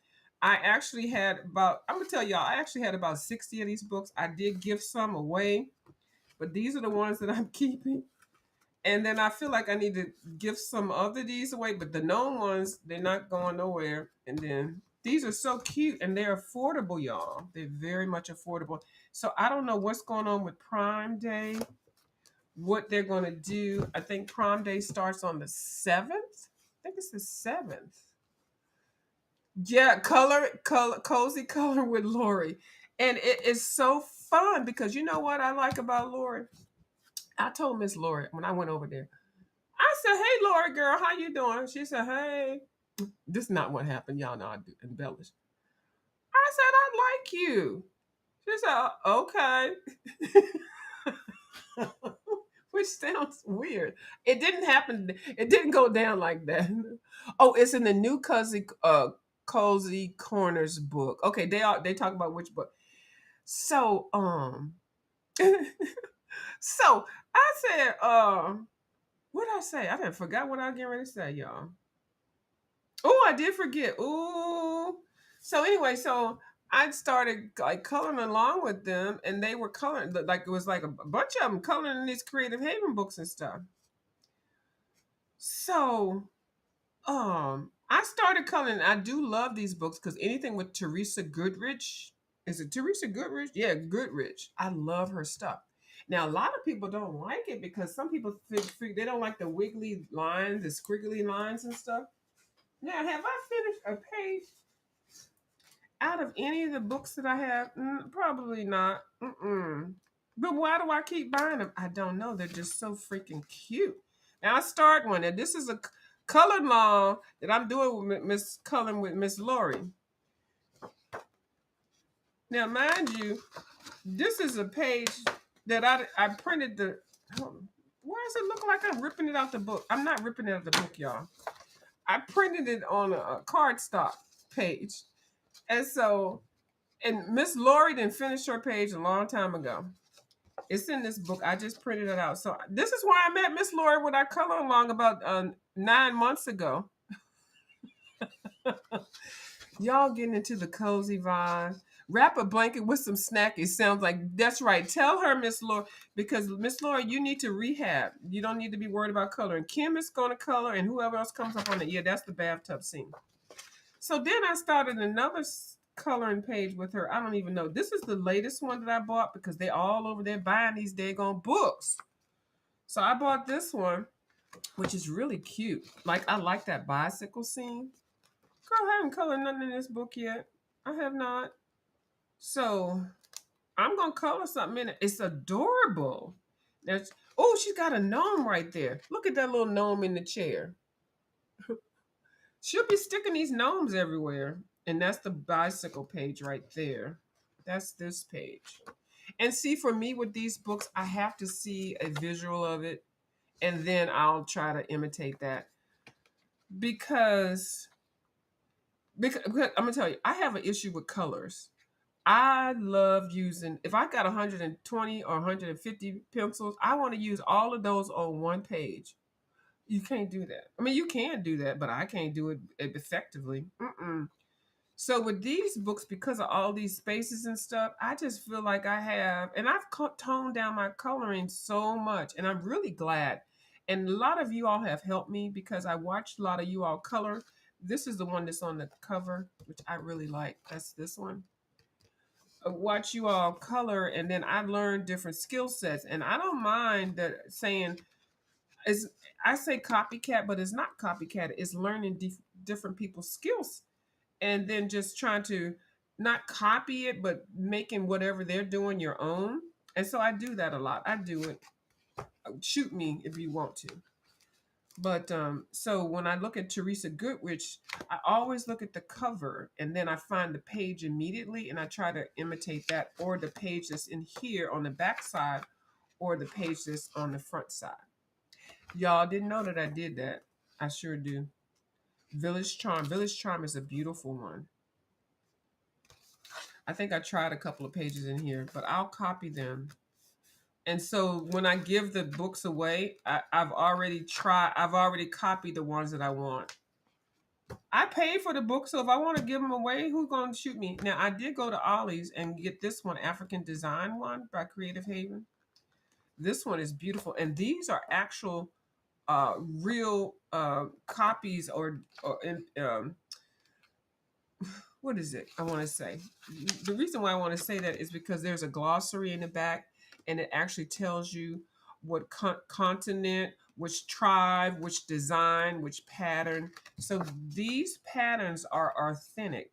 I actually had about. I'm gonna tell y'all. I actually had about 60 of these books. I did give some away, but these are the ones that I'm keeping. And then I feel like I need to give some other these away, but the known ones, they're not going nowhere. And then these are so cute and they're affordable, y'all. They're very much affordable. So I don't know what's going on with Prime Day, what they're going to do. I think Prime Day starts on the 7th. I think it's the 7th. Yeah, cozy color with Lori. And it is so fun because you know what I like about Lori? I told Miss Lori when I went over there, I said, "Hey, Lori, girl, how you doing?" She said, "Hey." This is not what happened. Y'all know I do embellish. I said, "I like you." She said, "Okay," which sounds weird. It didn't happen. It didn't go down like that. Oh, it's in the new Cozy Corners book. Okay, they talk about which book. So so I said, what did I say? I didn't forgot what I was getting ready to say, y'all. Oh, I did forget. Ooh. So anyway, so I started like coloring along with them, and they were coloring like it was like a bunch of them coloring in these Creative Haven books and stuff. So I started coloring. I do love these books because anything with Teresa Goodrich, is it Teresa Goodrich? Yeah, Goodrich. I love her stuff. Now a lot of people don't like it because some people they don't like the wiggly lines, the squiggly lines and stuff. Now, have I finished a page out of any of the books that I have? Probably not. Mm-mm. But why do I keep buying them? I don't know. They're just so freaking cute. Now I start one, and this is a colored long that I'm doing with Miss Cullen with Miss Lori. Now, mind you, this is a page that I printed the. Why does it look like I'm ripping it out the book? I'm not ripping it out the book, y'all. I printed it on a cardstock page. And so, and Miss Lori didn't finish her page a long time ago. It's in this book. I just printed it out. So this is why I met Miss Lori with our color along about 9 months ago. Y'all getting into the cozy vibe. Wrap a blanket with some snackies. Sounds like that's right. Tell her, Miss Lori, because Miss Lori, you need to rehab. You don't need to be worried about coloring. Kim is going to color, and whoever else comes up on it. Yeah, that's the bathtub scene. So then I started another coloring page with her. I don't even know. This is the latest one that I bought because they all over there buying these daggone books. So I bought this one, which is really cute. Like I like that bicycle scene. Girl, I haven't colored nothing in this book yet. I have not. So I'm gonna color something in it. It's adorable. There's oh, she's got a gnome right there. Look at that little gnome in the chair. She'll be sticking these gnomes everywhere. And that's the bicycle page right there. That's this page. And see, for me with these books, I have to see a visual of it. And then I'll try to imitate that. Because I'm going to tell you, I have an issue with colors. I love using, if I got 120 or 150 pencils, I want to use all of those on one page. You can't do that. I mean, you can do that, but I can't do it effectively. So with these books, because of all these spaces and stuff, I just feel like I have, and I've toned down my coloring so much, and I'm really glad. And a lot of you all have helped me because I watched a lot of you all color. This is the one that's on the cover, which I really like. That's this one. I watch you all color, and then I learned different skill sets, and I don't mind that saying is I say copycat, but it's not copycat. It's learning different people's skills and then just trying to not copy it, but making whatever they're doing your own. And so I do that a lot. I do it. Shoot me if you want to. But so when I look at Teresa Goodrich, I always look at the cover and then I find the page immediately and I try to imitate that or the page that's in here on the back side or the page that's on the front side. Y'all didn't know that I did that. I sure do. Village Charm. Village Charm is a beautiful one. I think I tried a couple of pages in here, but I'll copy them. And so when I give the books away, I've already copied the ones that I want. I paid for the book, so if I want to give them away, who's going to shoot me? Now, I did go to Ollie's and get this one, African Design one by Creative Haven. This one is beautiful. And these are actual real copies or what is it I want to say? The reason why I want to say that is because there's a glossary in the back, and it actually tells you what continent, which tribe, which design, which pattern. So these patterns are authentic,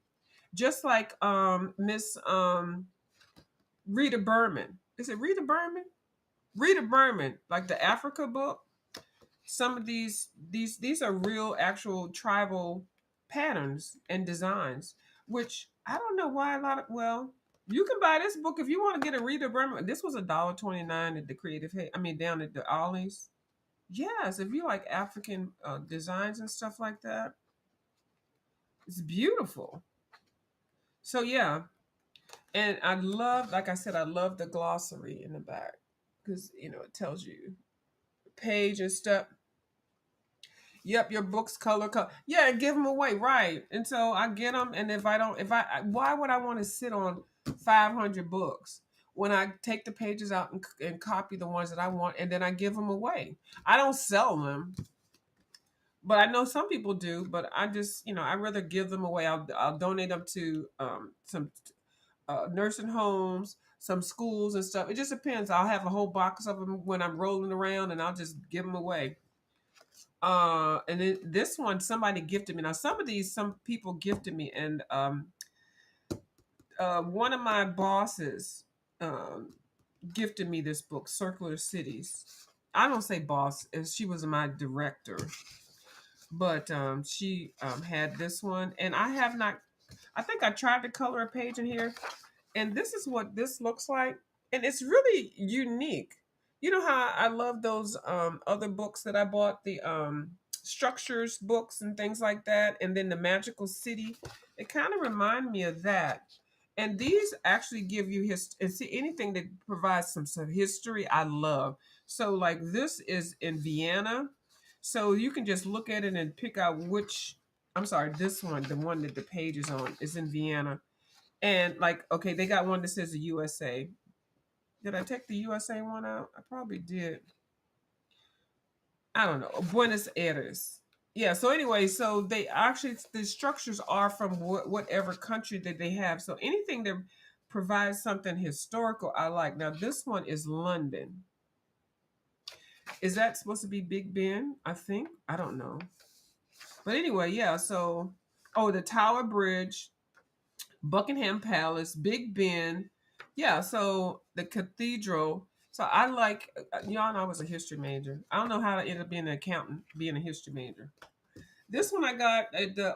just like Miss Rita Berman. Is it Rita Berman? Rita Berman, like the Africa book. Some of these are real, actual tribal patterns and designs, which I don't know why a lot of, well, you can buy this book if you want to get a Rita Berman. This was $1.29 at the down at the Ollie's. Yes, if you like African designs and stuff like that, it's beautiful. So yeah, and I love, like I said, I love the glossary in the back because it tells you page and stuff. Yep, your books color. Yeah, give them away, right? And so I get them, and why would I want to sit on 500 books when I take the pages out and copy the ones that I want, and then I give them away? I don't sell them, but I know some people do. But I just, I'd rather give them away. I'll donate them to some nursing homes, some schools and stuff. It just depends. I'll have a whole box of them when I'm rolling around, and I'll just give them away. And then this one somebody gifted me. Now some people gifted me, and one of my bosses gifted me this book, Circular Cities. I don't say boss, as she was my director, but she had this one, and I think I tried to color a page in here, and this is what this looks like, and it's really unique. You know how I love those other books that I bought, the structures books and things like that, and then the Magical City. It kind of remind me of that. And these actually give you and see anything that provides some history. I love. So like this is in Vienna, so you can just look at it and pick out which. I'm sorry, this one, the one that the page is on, is in Vienna. And like, okay, they got one that says the USA. Did I take the USA one out? I probably did. I don't know. Buenos Aires. Yeah. So anyway, so they actually, the structures are from whatever country that they have. So anything that provides something historical, I like. Now this one is London. Is that supposed to be Big Ben? I think. I don't know. But anyway, yeah. So, the Tower Bridge, Buckingham Palace, Big Ben. Yeah. So the cathedral. So I like, y'all know I was a history major. I don't know how to end up being an accountant, being a history major. This one I got at the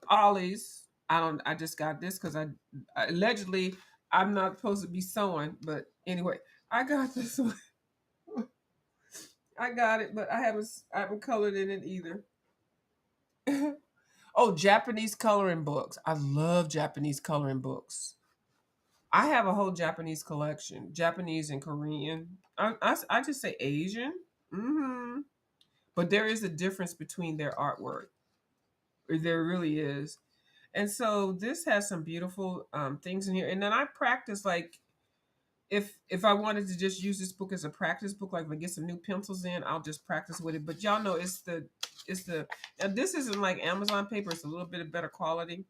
Ollie's. I just got this because I allegedly I'm not supposed to be sewing, but anyway, I got this one. I got it, but I haven't colored in it either. Oh, Japanese coloring books. I love Japanese coloring books. I have a whole Japanese collection, Japanese and Korean. I just say Asian. Mm-hmm. But there is a difference between their artwork. There really is. And so this has some beautiful things in here. And then I practice, like, if I wanted to just use this book as a practice book, like if I get some new pencils in, I'll just practice with it. But y'all know it's the and this isn't like Amazon paper, it's a little bit of better quality.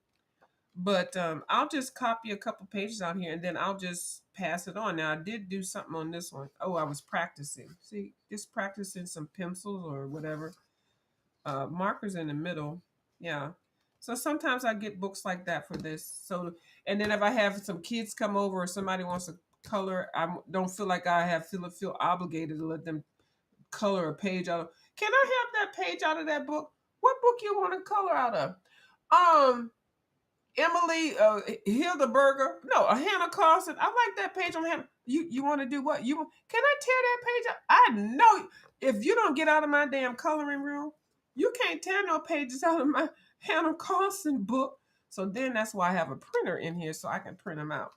But I'll just copy a couple pages out here, and then I'll just pass it on. Now I did do something on this one. Oh, I was practicing. See, just practicing some pencils or whatever. Markers in the middle. Yeah. So sometimes I get books like that for this. So, and then if I have some kids come over or somebody wants to color, I don't feel like I feel obligated to let them color a page out of. Can I have that page out of that book? What book you want to color out of? Emily Hildeberger. No, a Hannah Carson. I like that page on Hannah. You want to do what? Can I tear that page up? I know if you don't get out of my damn coloring room, you can't tear no pages out of my Hannah Carson book. So then that's why I have a printer in here so I can print them out.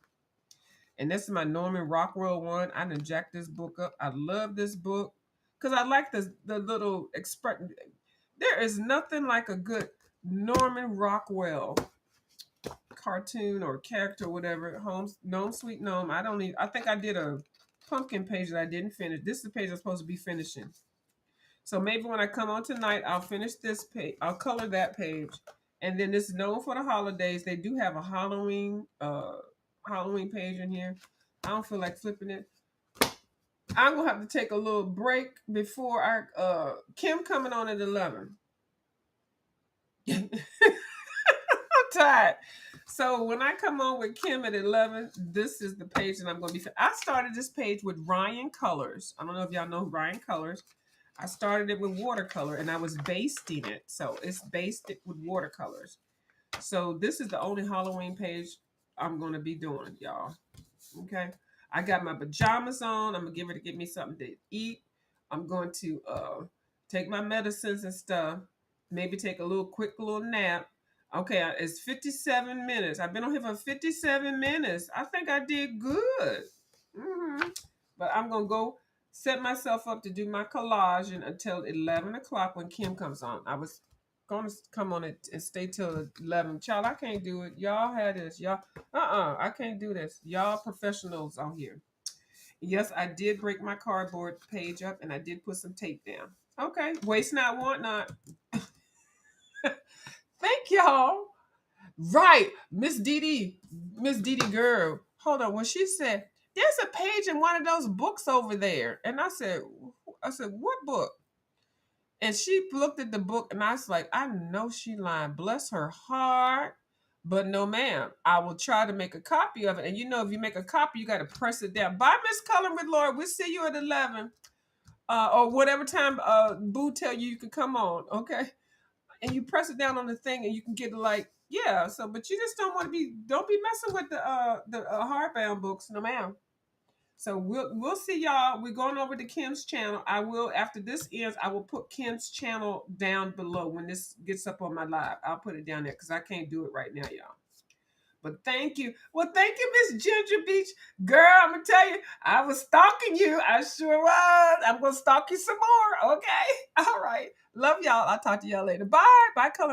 And this is my Norman Rockwell one. I done jacked this book up. I love this book because I like the little express. There is nothing like a good Norman Rockwell cartoon or character, or whatever. Home Gnome Sweet Gnome. I think I did a pumpkin page that I didn't finish. This is the page I'm supposed to be finishing. So maybe when I come on tonight, I'll finish this page. I'll color that page. And then this is known for the holidays. They do have a Halloween page in here. I don't feel like flipping it. I'm gonna have to take a little break before Kim coming on at 11. I'm tired. So when I come on with Kim at 11, this is the page that I'm going to be. I started this page with Ryan Colors. I don't know if y'all know Ryan Colors. I started it with watercolor and I was basting it. So it's basted with watercolors. So this is the only Halloween page I'm going to be doing, y'all. Okay. I got my pajamas on. I'm going to get me something to eat. I'm going to take my medicines and stuff. Maybe take a quick little nap. Okay, it's 57 minutes. I've been on here for 57 minutes. I think I did good. But I'm going to go set myself up to do my collage until 11 o'clock when Kim comes on. I was going to come on it and stay till 11. Child, I can't do it. Y'all had this. Y'all, I can't do this. Y'all professionals out here. Yes, I did break my cardboard page up and I did put some tape down. Okay, waste not, want not. Thank y'all. Right, Miss Dee girl. Hold on. When she said, there's a page in one of those books over there. And I said, what book? And she looked at the book and I was like, I know she lying. Bless her heart. But no, ma'am. I will try to make a copy of it. And you know, if you make a copy, you got to press it down. Bye, Miss Cullen with Lord. We'll see you at 11. Or whatever time Boo tell you can come on. Okay. And you press it down on the thing and you can get it like, yeah. So, but you just don't be messing with the hardbound books, no ma'am. So we'll see y'all. We're going over to Kim's channel. I will, after this ends, I will put Kim's channel down below when this gets up on my live. I'll put it down there because I can't do it right now, y'all. But thank you. Well, thank you, Miss Ginger Beach. Girl, I'm going to tell you, I was stalking you. I sure was. I'm going to stalk you some more. Okay. All right. Love y'all. I'll talk to y'all later. Bye. Bye, Color.